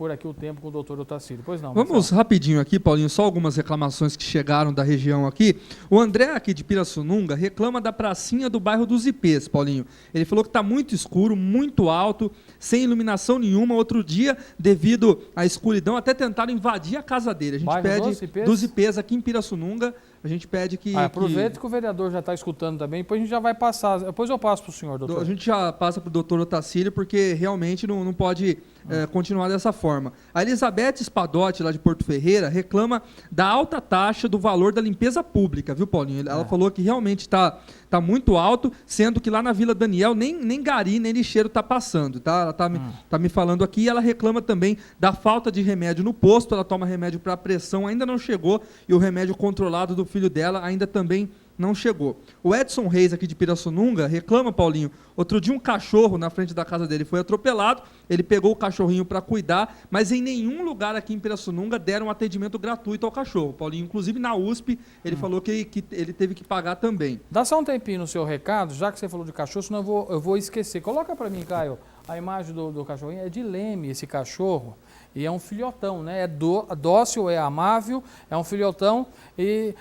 expor aqui o tempo com o doutor Otacílio. Pois não, Vamos Marcelo. rapidinho aqui, Paulinho, só algumas reclamações que chegaram da região aqui. O André, aqui de Pirassununga, reclama da pracinha do bairro dos Ipês, Paulinho. Ele falou que está muito escuro, muito alto, sem iluminação nenhuma. Outro dia, devido à escuridão, até tentaram invadir a casa dele. A gente Bairro pede dos Ipês, aqui em Pirassununga, a gente pede que... Aproveita que o vereador já está escutando também, depois a gente já vai passar, depois eu passo para o senhor, doutor. A gente já passa para o doutor Otacílio, porque realmente não pode continuar dessa forma. A Elizabeth Spadotti, lá de Porto Ferreira, reclama da alta taxa do valor da limpeza pública, viu, Paulinho? Ela falou que realmente está muito alto, sendo que lá na Vila Daniel nem gari, nem lixeiro está passando, tá? Ela tá me falando aqui, e ela reclama também da falta de remédio no posto. Ela toma remédio para pressão, ainda não chegou, e o remédio controlado do filho dela ainda também não chegou. O Edson Reis, aqui de Pirassununga, reclama, Paulinho, outro dia um cachorro na frente da casa dele foi atropelado, ele pegou o cachorrinho para cuidar, mas em nenhum lugar aqui em Pirassununga deram um atendimento gratuito ao cachorro, Paulinho. Inclusive na USP, ele falou que ele teve que pagar também. Dá só um tempinho no seu recado, já que você falou de cachorro, senão eu vou esquecer. Coloca para mim, Caio, a imagem do cachorrinho. É de Leme esse cachorro. E é um filhotão, né? É dócil, é amável, é um filhotão.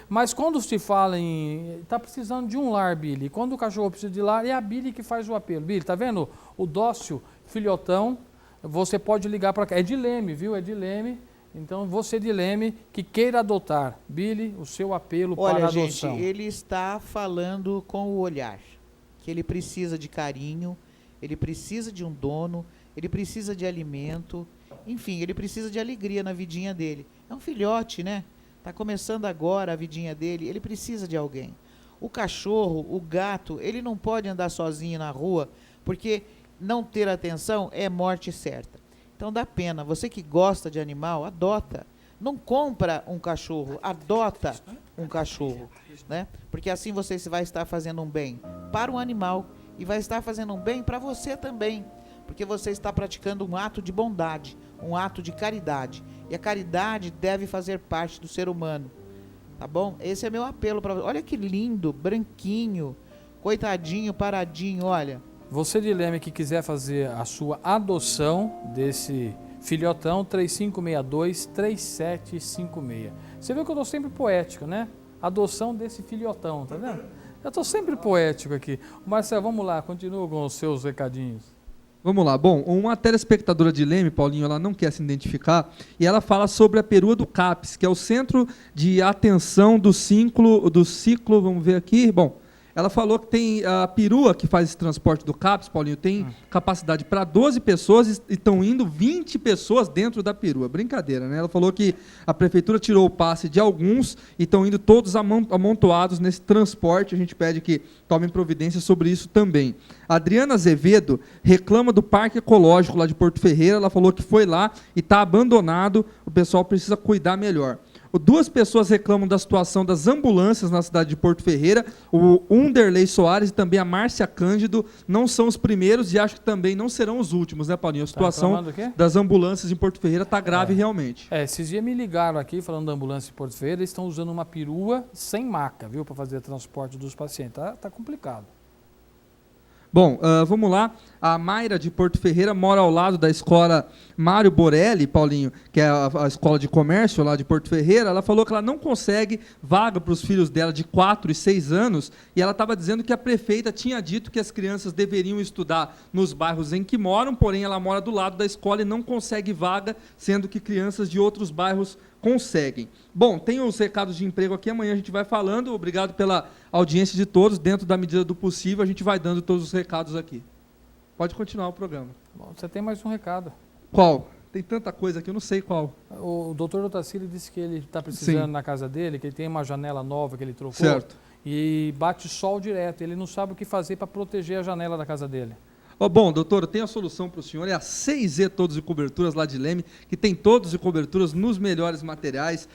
Mas quando se fala em... Está precisando de um lar, Billy. Quando o cachorro precisa de lar, é a Billy que faz o apelo. Billy, tá vendo? O dócil filhotão, você pode ligar para cá. É de Leme, viu? É de Leme. Então, você de Leme que queira adotar. Billy, o seu apelo para a adoção. Gente, ele está falando com o olhar. Que ele precisa de carinho, ele precisa de um dono, ele precisa de alimento... Enfim, ele precisa de alegria na vidinha dele. É um filhote, né? Tá começando agora a vidinha dele, ele precisa de alguém. O cachorro, o gato, ele não pode andar sozinho na rua, porque não ter atenção é morte certa. Então dá pena. Você que gosta de animal, adota. Não compra um cachorro, adota um cachorro, né? Porque assim você vai estar fazendo um bem para o animal e vai estar fazendo um bem para você também. Porque você está praticando um ato de bondade, um ato de caridade. E a caridade deve fazer parte do ser humano. Tá bom? Esse é meu apelo para você. Olha que lindo, branquinho, coitadinho, paradinho, olha. Você de Leme que quiser fazer a sua adoção desse filhotão, 3562-3756. Você viu que eu estou sempre poético, né? Adoção desse filhotão, tá vendo? Eu estou sempre poético aqui. Marcelo, vamos lá, continua com os seus recadinhos. Vamos lá. Bom, uma telespectadora de Leme, Paulinho, ela não quer se identificar, e ela fala sobre a perua do CAPS, que é o Centro de Atenção do Ciclo, vamos ver aqui, bom, ela falou que tem a perua que faz esse transporte do CAPS, Paulinho, tem capacidade para 12 pessoas e estão indo 20 pessoas dentro da perua. Brincadeira, né? Ela falou que a prefeitura tirou o passe de alguns e estão indo todos amontoados nesse transporte. A gente pede que tomem providência sobre isso também. A Adriana Azevedo reclama do Parque Ecológico lá de Porto Ferreira. Ela falou que foi lá e está abandonado, o pessoal precisa cuidar melhor. Duas pessoas reclamam da situação das ambulâncias na cidade de Porto Ferreira. O Underley Soares e também a Márcia Cândido não são os primeiros e acho que também não serão os últimos, né, Paulinho? A situação das ambulâncias em Porto Ferreira está grave realmente. Esses dias me ligaram aqui falando da ambulância em Porto Ferreira, eles estão usando uma perua sem maca, viu, para fazer transporte dos pacientes. Tá complicado. Bom, vamos lá. A Mayra de Porto Ferreira mora ao lado da escola Mário Borelli, Paulinho, que é a escola de comércio lá de Porto Ferreira. Ela falou que ela não consegue vaga para os filhos dela de 4 e 6 anos e ela estava dizendo que a prefeita tinha dito que as crianças deveriam estudar nos bairros em que moram, porém ela mora do lado da escola e não consegue vaga, sendo que crianças de outros bairros conseguem. Bom, tem os recados de emprego aqui, amanhã a gente vai falando. Obrigado pela audiência de todos. Dentro da medida do possível, a gente vai dando todos os recados aqui. Pode continuar o programa. Bom, você tem mais um recado. Qual? Tem tanta coisa aqui, eu não sei qual. O doutor Otacílio disse que ele está precisando Sim. na casa dele, que ele tem uma janela nova que ele trocou. Certo. E bate sol direto. Ele não sabe o que fazer para proteger a janela da casa dele. Bom, doutor, eu tenho a solução para o senhor, é a 6E Todos e Coberturas lá de Leme, que tem todos e coberturas nos melhores materiais,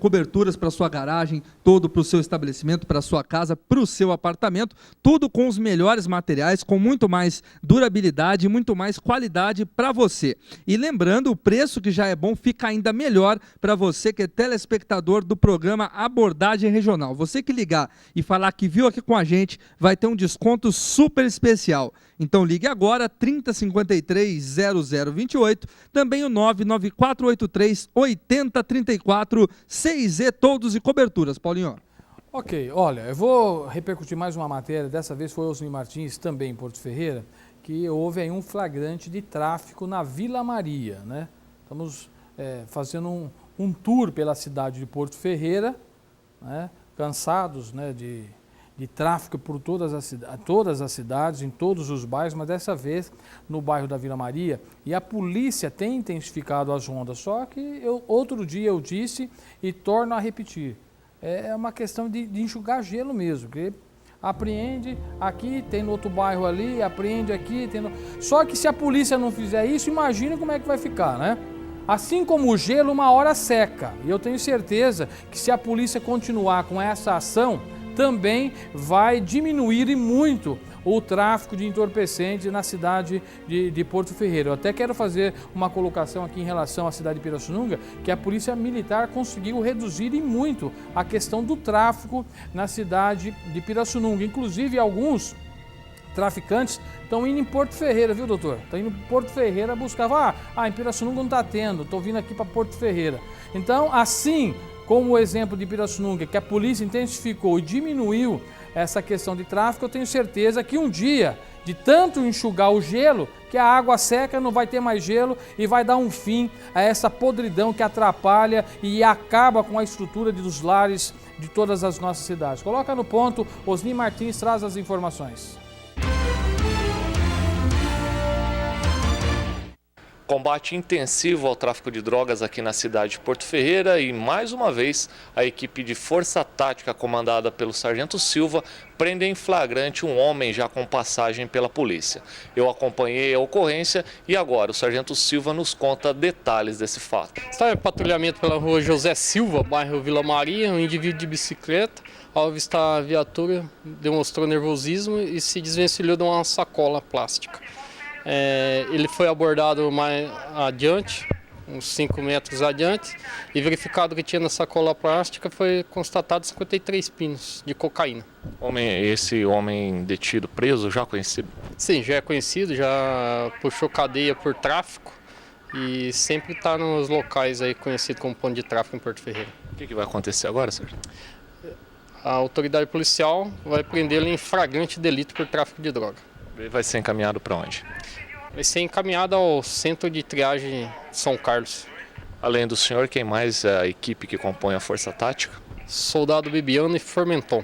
coberturas para sua garagem, todo para o seu estabelecimento, para a sua casa, para o seu apartamento, tudo com os melhores materiais, com muito mais durabilidade e muito mais qualidade para você. E lembrando, o preço que já é bom fica ainda melhor para você que é telespectador do programa Abordagem Regional. Você que ligar e falar que viu aqui com a gente, vai ter um desconto super especial. Então ligue Ligue agora 3053-0028, também o 99483-8034, CIZ Toldos e Coberturas. Paulinho. Ok, olha, eu vou repercutir mais uma matéria, dessa vez foi o Osni Martins, também em Porto Ferreira, que houve aí um flagrante de tráfico na Vila Maria, né? Estamos fazendo um tour pela cidade de Porto Ferreira, né? Cansados, né, de tráfico por todas as cidades, em todos os bairros, mas dessa vez no bairro da Vila Maria, e a polícia tem intensificado as rondas, só que outro dia eu disse e torno a repetir, é uma questão de enxugar gelo mesmo, porque apreende aqui, tem no outro bairro ali, apreende aqui, tem no... Só que se a polícia não fizer isso, imagina como é que vai ficar, né? Assim como o gelo, uma hora seca, e eu tenho certeza que se a polícia continuar com essa ação, também vai diminuir e muito o tráfico de entorpecentes na cidade de Porto Ferreira. Eu até quero fazer uma colocação aqui em relação à cidade de Pirassununga, que a Polícia Militar conseguiu reduzir e muito a questão do tráfico na cidade de Pirassununga. Inclusive, alguns traficantes estão indo em Porto Ferreira, viu, doutor? Estão indo em Porto Ferreira buscar, em Pirassununga não está tendo, estou vindo aqui para Porto Ferreira. Então, assim como o exemplo de Pirassununga, que a polícia intensificou e diminuiu essa questão de tráfico, eu tenho certeza que um dia, de tanto enxugar o gelo, que a água seca, não vai ter mais gelo e vai dar um fim a essa podridão que atrapalha e acaba com a estrutura dos lares de todas as nossas cidades. Coloca no ponto, Osni Martins traz as informações. Combate intensivo ao tráfico de drogas aqui na cidade de Porto Ferreira e, mais uma vez, a equipe de Força Tática comandada pelo Sargento Silva prende em flagrante um homem já com passagem pela polícia. Eu acompanhei a ocorrência e agora o Sargento Silva nos conta detalhes desse fato. Está em patrulhamento pela rua José Silva, bairro Vila Maria, um indivíduo de bicicleta. Ao avistar a viatura, demonstrou nervosismo e se desvencilhou de uma sacola plástica. Ele foi abordado mais adiante, uns 5 metros adiante, e verificado que tinha na sacola plástica, foi constatado 53 pinos de cocaína. Esse homem detido, preso, já conhecido? Sim, já é conhecido, já puxou cadeia por tráfico e sempre está nos locais aí conhecido como ponto de tráfico em Porto Ferreira. O que vai acontecer agora, senhor? A autoridade policial vai prendê-lo em flagrante delito por tráfico de droga. Ele vai ser encaminhado para onde? Vai ser encaminhado ao Centro de Triagem São Carlos. Além do senhor, quem mais é a equipe que compõe a Força Tática? Soldado Bibiano e Formenton.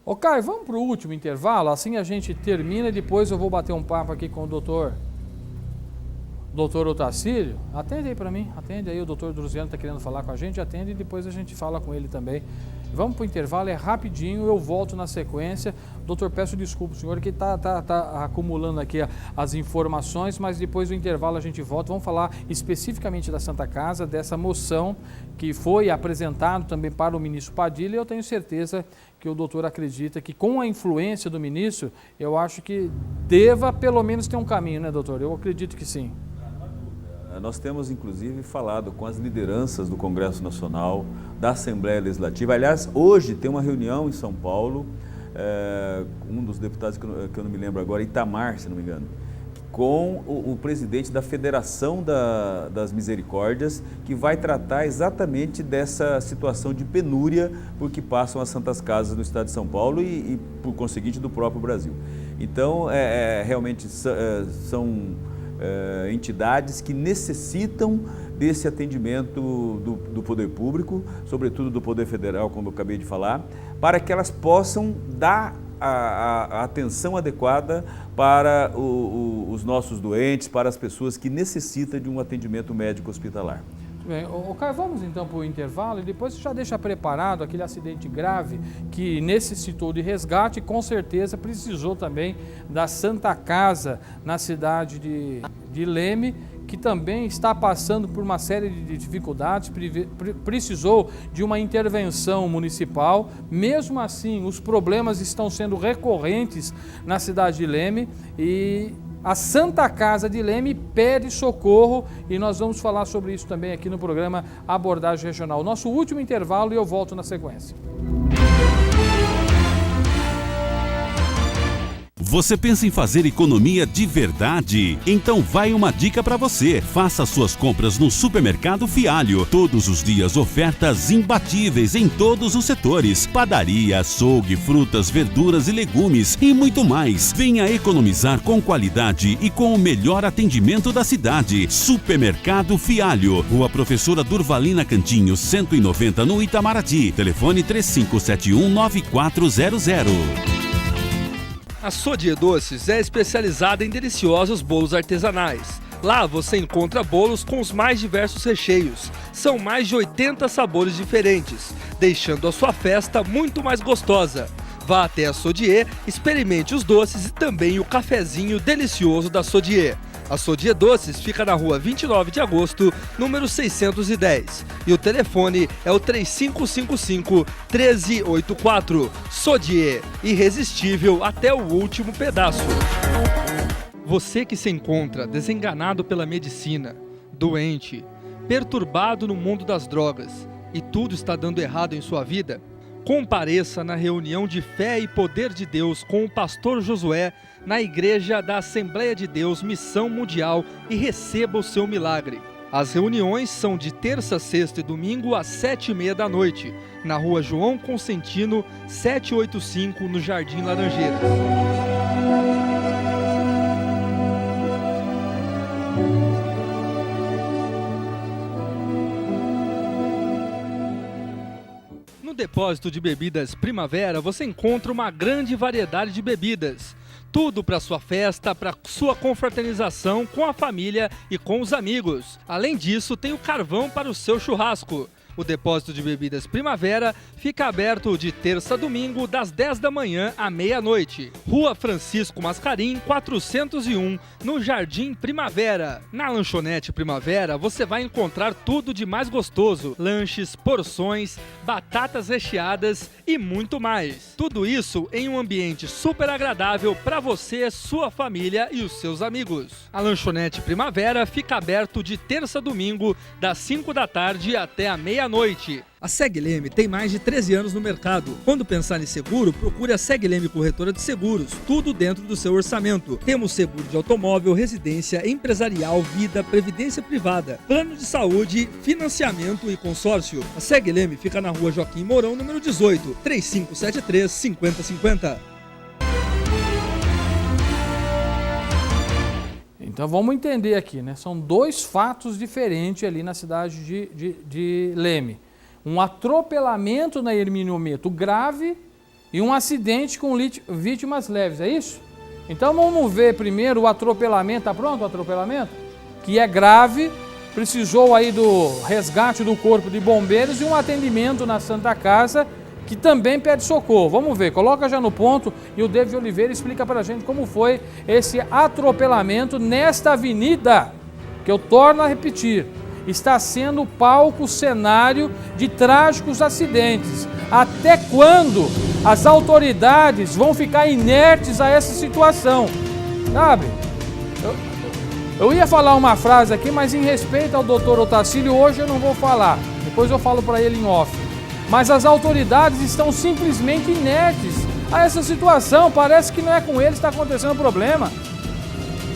Ô Caio, vamos para o último intervalo, assim a gente termina e depois eu vou bater um papo aqui com o doutor Otacílio. Atende aí para mim, atende aí, o doutor Druziano está querendo falar com a gente, atende e depois a gente fala com ele também. Vamos para o intervalo, é rapidinho, eu volto na sequência. Doutor, peço desculpa, senhor, que está acumulando aqui as informações, mas depois do intervalo a gente volta. Vamos falar especificamente da Santa Casa, dessa moção que foi apresentada também para o ministro Padilha, e eu tenho certeza que o doutor acredita que com a influência do ministro, eu acho que deva pelo menos ter um caminho, né, doutor? Eu acredito que sim. Nós temos, inclusive, falado com as lideranças do Congresso Nacional, da Assembleia Legislativa. Aliás, hoje tem uma reunião em São Paulo, um dos deputados que eu não me lembro agora, Itamar, se não me engano, com o presidente da Federação das Misericórdias, que vai tratar exatamente dessa situação de penúria por que passam as Santas Casas no estado de São Paulo e por conseguinte, do próprio Brasil. Então, realmente são entidades que necessitam desse atendimento do poder público, sobretudo do poder federal, como eu acabei de falar, para que elas possam dar a atenção adequada para os nossos doentes, para as pessoas que necessitam de um atendimento médico hospitalar. Bem, Caio, vamos então para o intervalo e depois você já deixa preparado aquele acidente grave que necessitou de resgate e com certeza precisou também da Santa Casa na cidade de Leme, que também está passando por uma série de dificuldades, precisou de uma intervenção municipal. Mesmo assim, os problemas estão sendo recorrentes na cidade de Leme e a Santa Casa de Leme pede socorro e nós vamos falar sobre isso também aqui no programa Abordagem Regional. Nosso último intervalo e eu volto na sequência. Você pensa em fazer economia de verdade? Então vai uma dica para você. Faça suas compras no Supermercado Fialho. Todos os dias ofertas imbatíveis em todos os setores. Padaria, açougue, frutas, verduras e legumes e muito mais. Venha economizar com qualidade e com o melhor atendimento da cidade. Supermercado Fialho. Rua Professora Durvalina Cantinho, 190 no Itamaraty. Telefone 3571-9400. A Sodier Doces é especializada em deliciosos bolos artesanais. Lá você encontra bolos com os mais diversos recheios. São mais de 80 sabores diferentes, deixando a sua festa muito mais gostosa. Vá até a Sodier, experimente os doces e também o cafezinho delicioso da Sodier. A Sodier Doces fica na rua 29 de agosto, número 610. E o telefone é o 3555-1384. Sodier, irresistível até o último pedaço. Você que se encontra desenganado pela medicina, doente, perturbado no mundo das drogas e tudo está dando errado em sua vida, compareça na reunião de fé e poder de Deus com o pastor Josué na Igreja da Assembleia de Deus Missão Mundial e receba o seu milagre. As reuniões são de terça, sexta e domingo às 7h30 da noite, na rua João Consentino, 785, no Jardim Laranjeiras. No depósito de bebidas Primavera você encontra uma grande variedade de bebidas. Tudo para sua festa, para sua confraternização com a família e com os amigos. Além disso, tem o carvão para o seu churrasco. O depósito de bebidas Primavera fica aberto de terça a domingo, das 10 da manhã à meia-noite. Rua Francisco Mascarim, 401, no Jardim Primavera. Na Lanchonete Primavera, você vai encontrar tudo de mais gostoso. Lanches, porções, batatas recheadas e muito mais. Tudo isso em um ambiente super agradável para você, sua família e os seus amigos. A Lanchonete Primavera fica aberto de terça a domingo, das 5 da tarde até a meia-noite. A Segleme tem mais de 13 anos no mercado. Quando pensar em seguro, procure a Segleme Corretora de Seguros. Tudo dentro do seu orçamento. Temos seguro de automóvel, residência, empresarial, vida, previdência privada, plano de saúde, financiamento e consórcio. A Segleme fica na rua Joaquim Mourão, número 18, 3573-5050. Então vamos entender aqui, né? São dois fatos diferentes ali na cidade de Leme. Um atropelamento na Hermínio Ometo grave e um acidente com vítimas leves, é isso? Então vamos ver primeiro o atropelamento, tá pronto o atropelamento? Que é grave, precisou aí do resgate do corpo de bombeiros e um atendimento na Santa Casa, que também pede socorro. Vamos ver, coloca já no ponto e o David Oliveira explica para a gente como foi esse atropelamento nesta avenida, que eu torno a repetir, está sendo palco, cenário de trágicos acidentes. Até quando as autoridades vão ficar inertes a essa situação? Sabe? Eu ia falar uma frase aqui, mas em respeito ao doutor Otacílio, hoje eu não vou falar. Depois eu falo para ele em off. Mas as autoridades estão simplesmente inertes a essa situação. Parece que não é com eles que está acontecendo o problema.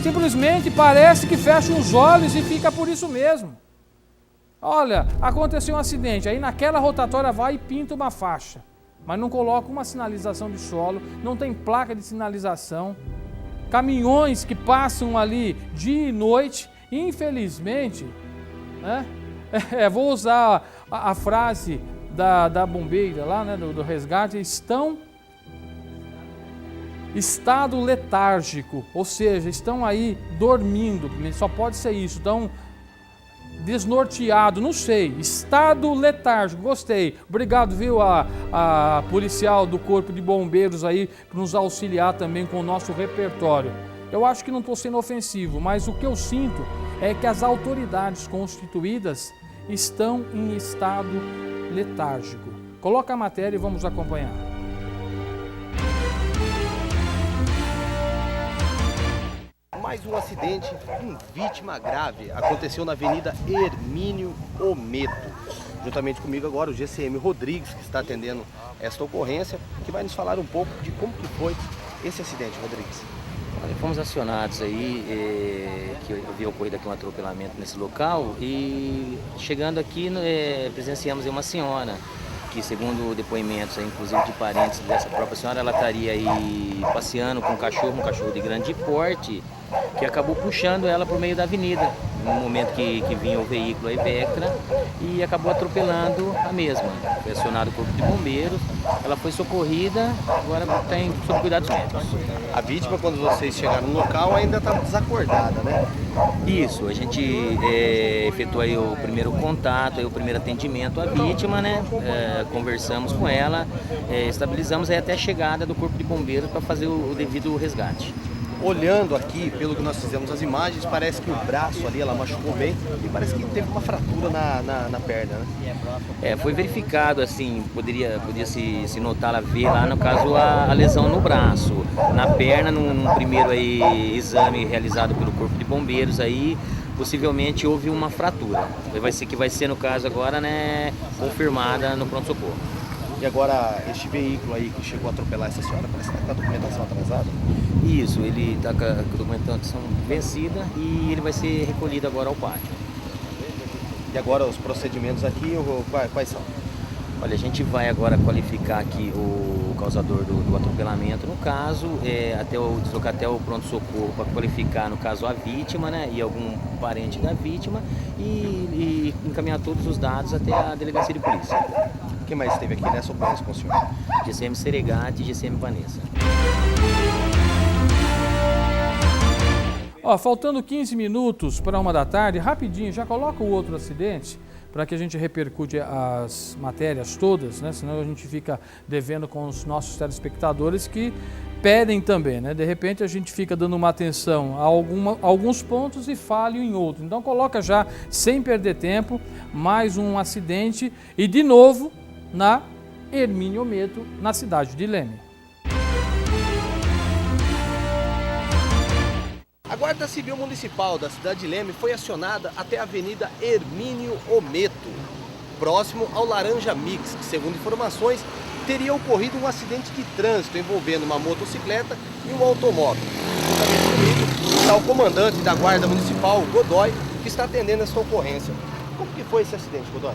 Simplesmente parece que fecham os olhos e fica por isso mesmo. Olha, aconteceu um acidente, aí naquela rotatória vai e pinta uma faixa, mas não coloca uma sinalização de solo, não tem placa de sinalização. Caminhões que passam ali dia e noite, infelizmente, né? Vou usar a frase da bombeira lá, né, do resgate, estado letárgico, ou seja, estão aí dormindo, só pode ser isso, estão desnorteado, não sei, estado letárgico, gostei. Obrigado, viu, a policial do Corpo de Bombeiros aí, por nos auxiliar também com o nosso repertório. Eu acho que não estou sendo ofensivo, mas o que eu sinto é que as autoridades constituídas estão em estado letárgico. Coloca a matéria e vamos acompanhar. Mais um acidente com vítima grave aconteceu na Avenida Hermínio Ometo. Juntamente comigo agora o GCM Rodrigues, que está atendendo esta ocorrência, que vai nos falar um pouco de como que foi esse acidente, Rodrigues? Olha, fomos acionados aí, que havia ocorrido aqui um atropelamento nesse local e chegando aqui presenciamos uma senhora que, segundo depoimentos, inclusive de parentes dessa própria senhora, ela estaria aí passeando com um cachorro de grande porte, que acabou puxando ela por meio da avenida, no momento que vinha o veículo aí, Vectra, e acabou atropelando a mesma. Foi acionado o corpo de bombeiros, ela foi socorrida, agora está sob cuidados médicos. A vítima, quando vocês chegaram no local, ainda estava desacordada, né? Isso, a gente efetuou aí o primeiro contato, aí o primeiro atendimento à vítima, né? Conversamos com ela, estabilizamos aí até a chegada do corpo de bombeiros para fazer o devido resgate. Olhando aqui, pelo que nós fizemos as imagens, parece que o braço ali, ela machucou bem e parece que teve uma fratura na perna, né? Foi verificado, assim, podia se notar, ver lá, no caso, a lesão no braço. Na perna, num primeiro aí, exame realizado pelo Corpo de Bombeiros, aí, possivelmente houve uma fratura. Vai ser, no caso agora, né, confirmada no pronto-socorro. E agora, este veículo aí que chegou a atropelar essa senhora, parece que está com a documentação atrasada? Isso, ele está com a documentação vencida e ele vai ser recolhido agora ao pátio. E agora os procedimentos aqui, quais são? Olha, a gente vai agora qualificar aqui o causador do atropelamento, no caso, deslocar até o pronto-socorro para qualificar, no caso, a vítima, né, e algum parente da vítima e encaminhar todos os dados até a delegacia de polícia. Quem mais esteve aqui nessa ocorrência com o senhor? GCM Seregati e GCM Vanessa. Faltando 15 minutos para 1 da tarde, rapidinho, já coloca o outro acidente para que a gente repercute as matérias todas, né? Senão a gente fica devendo com os nossos telespectadores que pedem também, né? De repente a gente fica dando uma atenção a alguns pontos e falha em outros. Então coloca já, sem perder tempo, mais um acidente e de novo na Hermínio Ometo, na cidade de Leme. A Guarda Civil Municipal da cidade de Leme foi acionada até a Avenida Hermínio Ometo, próximo ao Laranja Mix, que, segundo informações, teria ocorrido um acidente de trânsito envolvendo uma motocicleta e um automóvel. Juntamente comigo está o comandante da Guarda Municipal, Godoy, que está atendendo essa ocorrência. Como que foi esse acidente, Godoy?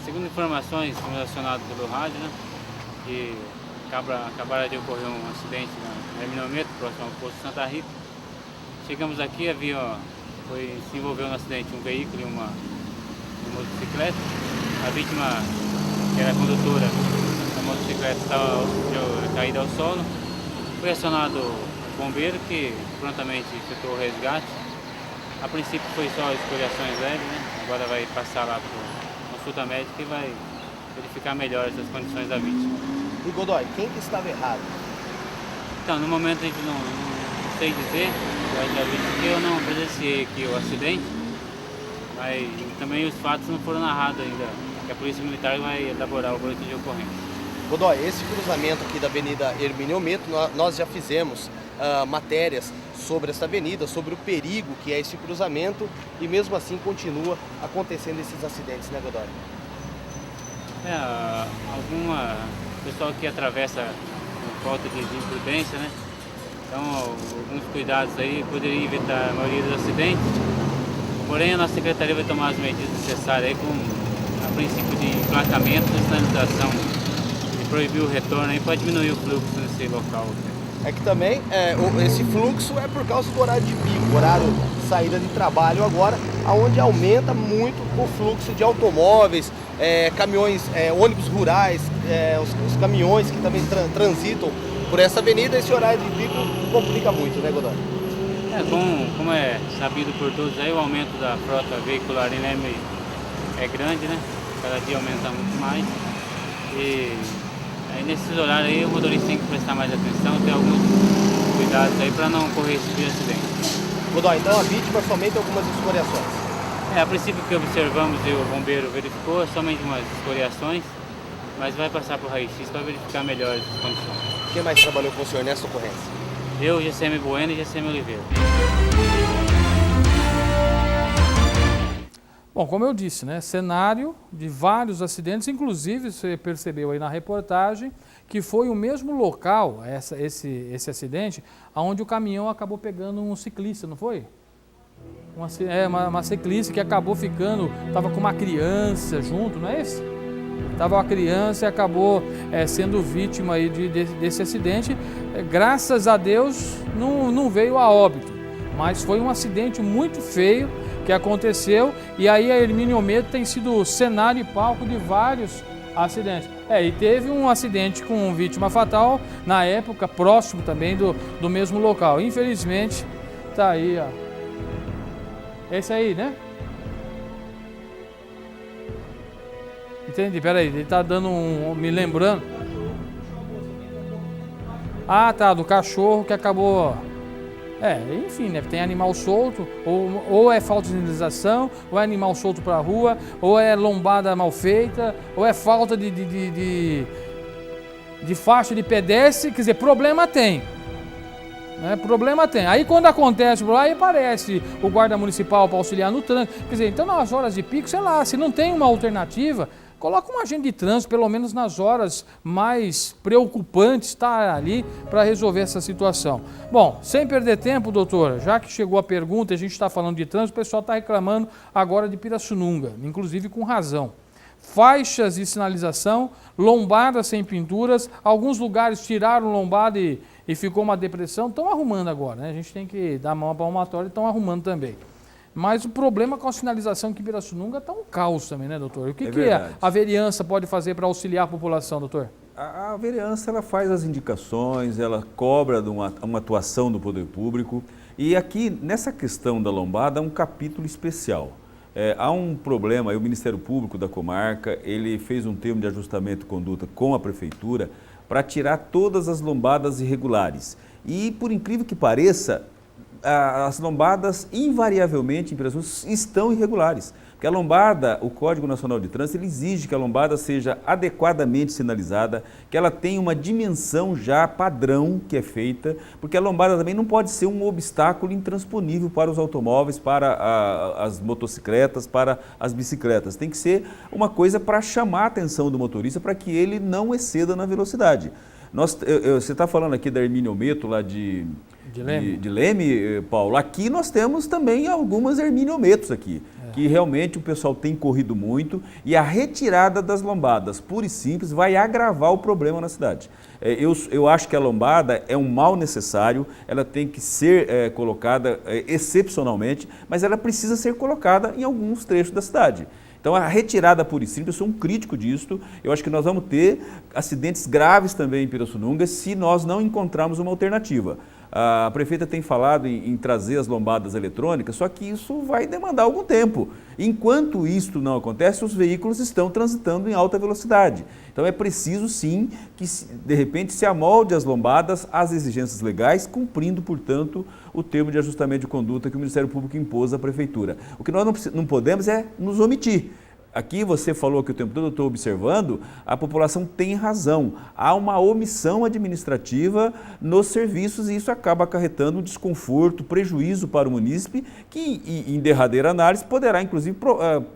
Segundo informações acionadas pelo rádio, né, que acabaram de ocorrer um acidente na Hermínio Ometo, próximo ao posto Santa Rita. Chegamos aqui, se envolveu no acidente um veículo e uma motocicleta. A vítima, que era a condutora da motocicleta, estava caída ao solo. Foi acionado o bombeiro, que prontamente efetuou o resgate. A princípio foi só escoriações leves, né? Agora vai passar lá para consulta médica e vai verificar melhor as condições da vítima. E Godoy, quem que estava errado? Então, no momento a gente não sei dizer, porque eu não presenciei aqui o acidente, mas também os fatos não foram narrados ainda, que a Polícia Militar vai elaborar o boletim de ocorrência. Godoy, esse cruzamento aqui da Avenida Hermínio Ometo, nós já fizemos matérias sobre essa avenida, sobre o perigo que é esse cruzamento e mesmo assim continua acontecendo esses acidentes, né, Godoy? Alguma pessoa que atravessa com falta de imprudência, né? Então, alguns cuidados aí poderiam evitar a maioria dos acidentes. Porém, a nossa secretaria vai tomar as medidas necessárias aí com a princípio de emplacamento, de sinalização e proibir o retorno aí para diminuir o fluxo nesse local. É que também esse fluxo é por causa do horário de pico, horário de saída de trabalho agora, onde aumenta muito o fluxo de automóveis, caminhões, ônibus rurais, os caminhões que também transitam por essa avenida. Esse horário de pico complica muito, né, Godoy? Como é sabido por todos aí, o aumento da frota veicular em Leme é grande, né? Cada dia aumenta muito mais. E aí nesses horários aí o motorista tem que prestar mais atenção, ter alguns cuidados aí para não correr esse tipo de acidente. Godoy, então a vítima somente algumas escoriações? A princípio que observamos e o bombeiro verificou, somente umas escoriações, mas vai passar por raio-x para verificar melhor as condições. Quem mais trabalhou com o senhor nessa ocorrência? Eu, GCM Bueno e GCM Oliveira. Bom, Bom, como eu disse, né, cenário de vários acidentes, inclusive você percebeu aí na reportagem que foi o mesmo local, esse acidente, onde o caminhão acabou pegando um ciclista, não foi? Uma ciclista que acabou ficando, estava com uma criança junto, não é isso? Estava uma criança e acabou sendo vítima aí desse acidente. Graças a Deus não veio a óbito, mas foi um acidente muito feio que aconteceu, e aí a Hermínio Ometo tem sido cenário e palco de vários acidentes. E teve um acidente com vítima fatal, na época, próximo também do mesmo local. Infelizmente, tá aí, ó. Esse aí, né? Entendi, peraí, ele tá dando me lembrando. Ah, tá, do cachorro que acabou... enfim, né? Tem animal solto, ou é falta de sinalização, ou é animal solto para a rua, ou é lombada mal feita, ou é falta de faixa de pedestre, quer dizer, problema tem. Problema tem. Aí quando acontece, aí aparece o guarda municipal para auxiliar no trânsito. Quer dizer, então nas horas de pico, sei lá, se não tem uma alternativa, coloca um agente de trânsito, pelo menos nas horas mais preocupantes, estar ali para resolver essa situação. Bom, sem perder tempo, doutora, já que chegou a pergunta, a gente está falando de trânsito, o pessoal está reclamando agora de Pirassununga, inclusive com razão. Faixas de sinalização, lombadas sem pinturas, alguns lugares tiraram lombada e ficou uma depressão, estão arrumando agora, né? A gente tem que dar mão à palmatória e estão arrumando também. Mas o problema com a sinalização aqui em Pirassununga está um caos também, né, doutor? O que a vereança pode fazer para auxiliar a população, doutor? A vereança ela faz as indicações, ela cobra de uma atuação do poder público, e aqui, nessa questão da lombada, há um capítulo especial. Há um problema, o Ministério Público da comarca, ele fez um termo de ajustamento de conduta com a prefeitura para tirar todas as lombadas irregulares. E, por incrível que pareça, as lombadas, invariavelmente, em Pirassununga, estão irregulares. Porque a lombada, o Código Nacional de Trânsito, ele exige que a lombada seja adequadamente sinalizada, que ela tenha uma dimensão já padrão que é feita, porque a lombada também não pode ser um obstáculo intransponível para os automóveis, para as motocicletas, para as bicicletas. Tem que ser uma coisa para chamar a atenção do motorista, para que ele não exceda na velocidade. Você está falando aqui da Hermínio Ometo, lá de Leme, Paulo. Aqui nós temos também algumas Hermínio Ometos aqui, que realmente o pessoal tem corrido muito, e a retirada das lombadas, pura e simples, vai agravar o problema na cidade. Eu acho que a lombada é um mal necessário, ela tem que ser colocada excepcionalmente, mas ela precisa ser colocada em alguns trechos da cidade. Então, a retirada pura e simples, eu sou um crítico disso. Eu acho que nós vamos ter acidentes graves também em Pirassununga se nós não encontrarmos uma alternativa. A prefeita tem falado em trazer as lombadas eletrônicas, só que isso vai demandar algum tempo. Enquanto isso não acontece, os veículos estão transitando em alta velocidade. Então é preciso sim que, de repente, se amolde as lombadas às exigências legais, cumprindo, portanto, o termo de ajustamento de conduta que o Ministério Público impôs à prefeitura. O que nós não podemos é nos omitir. Aqui você falou que o tempo todo eu estou observando, a população tem razão. Há uma omissão administrativa nos serviços e isso acaba acarretando um desconforto, prejuízo para o munícipe, que em derradeira análise poderá inclusive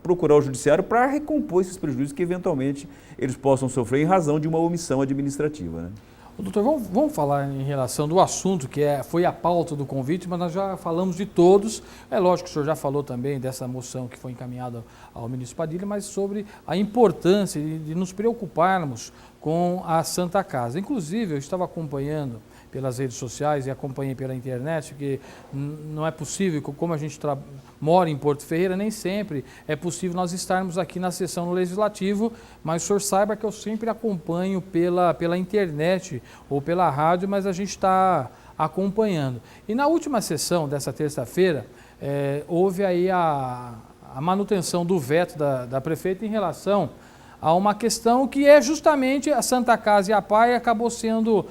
procurar o judiciário para recompor esses prejuízos que eventualmente eles possam sofrer em razão de uma omissão administrativa, né? Doutor, vamos falar em relação do assunto que foi a pauta do convite, mas nós já falamos de todos. É lógico que o senhor já falou também dessa moção que foi encaminhada ao ministro Padilha, mas sobre a importância de nos preocuparmos com a Santa Casa. Inclusive, eu estava acompanhando pelas redes sociais e acompanhei pela internet, que não é possível, como a gente mora em Porto Ferreira, nem sempre é possível nós estarmos aqui na sessão legislativa, mas o senhor saiba que eu sempre acompanho pela internet ou pela rádio, mas a gente está acompanhando. E na última sessão dessa terça-feira, houve aí a manutenção do veto da prefeita em relação a uma questão que é justamente a Santa Casa e a PAI acabou sendo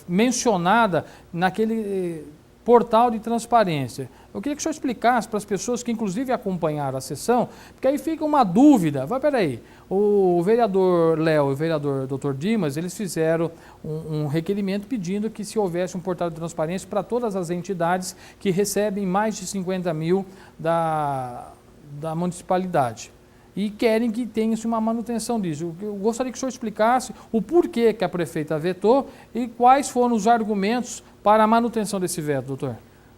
mencionada naquele portal de transparência. Eu queria que o senhor explicasse para as pessoas que inclusive acompanharam a sessão, porque aí fica uma dúvida. Peraí, o vereador Léo e o vereador Dr. Dimas, eles fizeram um requerimento pedindo que se houvesse um portal de transparência para todas as entidades que recebem mais de 50 mil da municipalidade e querem que tenha-se uma manutenção disso. Eu gostaria que o senhor explicasse o porquê que a prefeita vetou e quais foram os argumentos para a manutenção desse veto, doutor.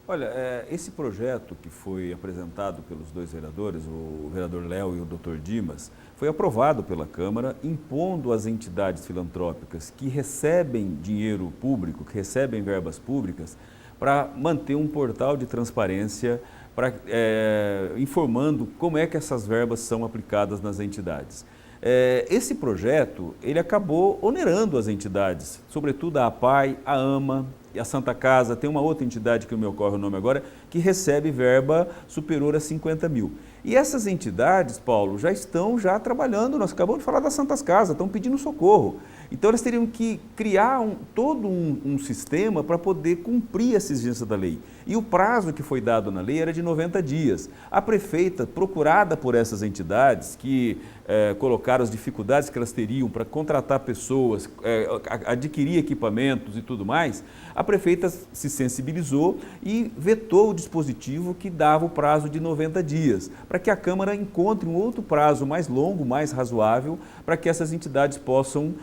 Olha, esse projeto que foi apresentado pelos dois vereadores, o vereador Léo e o doutor Dimas, foi aprovado pela Câmara, impondo às entidades filantrópicas que recebem dinheiro público, que recebem verbas públicas, para manter um portal de transparência, informando como é que essas verbas são aplicadas nas entidades. Esse projeto, ele acabou onerando as entidades, sobretudo a APAI, a AMA e a Santa Casa. Tem uma outra entidade que não me ocorre o nome agora, que recebe verba superior a 50 mil. E essas entidades, Paulo, já estão trabalhando, nós acabamos de falar das Santas Casas, estão pedindo socorro. Então elas teriam que criar todo um sistema para poder cumprir essa exigência da lei. E o prazo que foi dado na lei era de 90 dias. A prefeita, procurada por essas entidades que colocaram as dificuldades que elas teriam para contratar pessoas, adquirir equipamentos e tudo mais, a prefeita se sensibilizou e vetou o dispositivo que dava o prazo de 90 dias, para que a Câmara encontre um outro prazo mais longo, mais razoável, para que essas entidades possam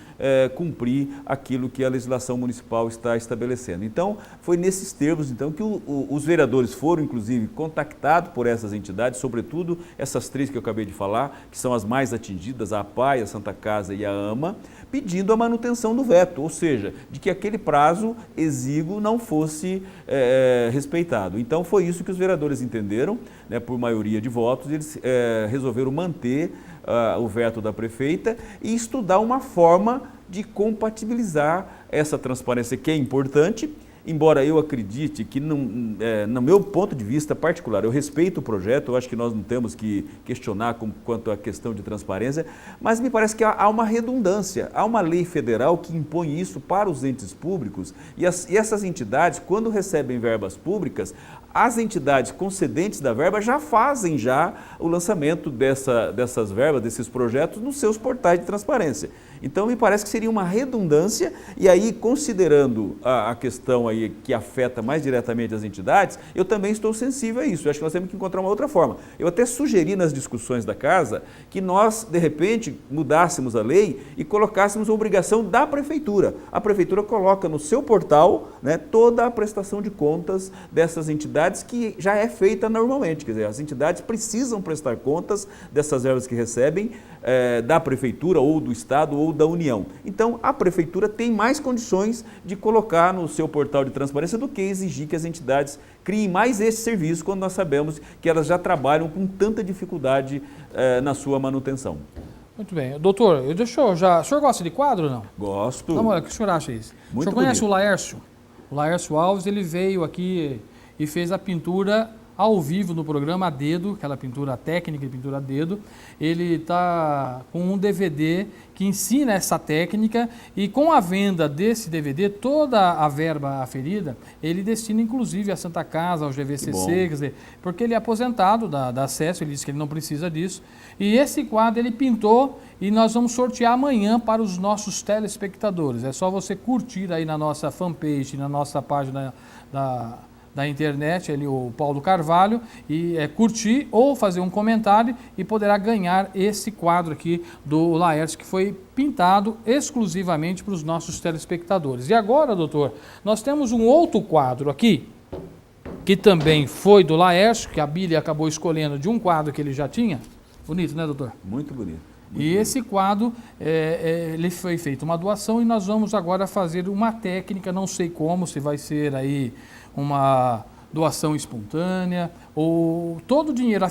cumprir aquilo que a legislação municipal está estabelecendo. Então, foi nesses termos então, que os vereadores foram, inclusive, contactados por essas entidades, sobretudo essas três que eu acabei de falar, que são as mais atingidas, a APAI, a Santa Casa e a AMA, pedindo a manutenção do veto, ou seja, de que aquele prazo exíguo não fosse respeitado. Então, foi isso que os vereadores entenderam, né, por maioria de votos, eles resolveram manter o veto da prefeita e estudar uma forma de compatibilizar essa transparência que é importante, embora eu acredite que, no meu ponto de vista particular, eu respeito o projeto, eu acho que nós não temos que questionar quanto à questão de transparência, mas me parece que há uma redundância, há uma lei federal que impõe isso para os entes públicos e essas entidades, quando recebem verbas públicas, as entidades concedentes da verba já fazem o lançamento dessas verbas, desses projetos, nos seus portais de transparência. Então, me parece que seria uma redundância e aí, considerando a questão aí que afeta mais diretamente as entidades, eu também estou sensível a isso. Eu acho que nós temos que encontrar uma outra forma. Eu até sugeri nas discussões da casa que nós, de repente, mudássemos a lei e colocássemos a obrigação da prefeitura. A prefeitura coloca no seu portal, né, toda a prestação de contas dessas entidades que já é feita normalmente. Quer dizer, as entidades precisam prestar contas dessas verbas que recebem da prefeitura ou do estado ou da União. Então, a prefeitura tem mais condições de colocar no seu portal de transparência do que exigir que as entidades criem mais esse serviço quando nós sabemos que elas já trabalham com tanta dificuldade na sua manutenção. Muito bem. Doutor, o senhor gosta de quadro ou não? Gosto. Não, o que o senhor acha isso? Muito o senhor conhece bonito. o Laércio? O Laércio Alves, ele veio aqui e fez a pintura ao vivo no programa a dedo, aquela pintura técnica de pintura a dedo. Ele está com um DVD que ensina essa técnica e com a venda desse DVD, toda a verba aferida, ele destina inclusive à Santa Casa, ao GVCC, quer dizer, porque ele é aposentado da acesso, ele disse que ele não precisa disso. E esse quadro ele pintou e nós vamos sortear amanhã para os nossos telespectadores. É só você curtir aí na nossa fanpage, na nossa página da internet, ali o Paulo Carvalho, e curtir ou fazer um comentário e poderá ganhar esse quadro aqui do Laércio, que foi pintado exclusivamente para os nossos telespectadores. E agora, doutor, nós temos um outro quadro aqui, que também foi do Laércio, que a Bíblia acabou escolhendo de um quadro que ele já tinha. Bonito, né, doutor? Muito bonito. E esse quadro, ele foi feito uma doação e nós vamos agora fazer uma técnica, não sei como, se vai ser aí uma doação espontânea ou todo o dinheiro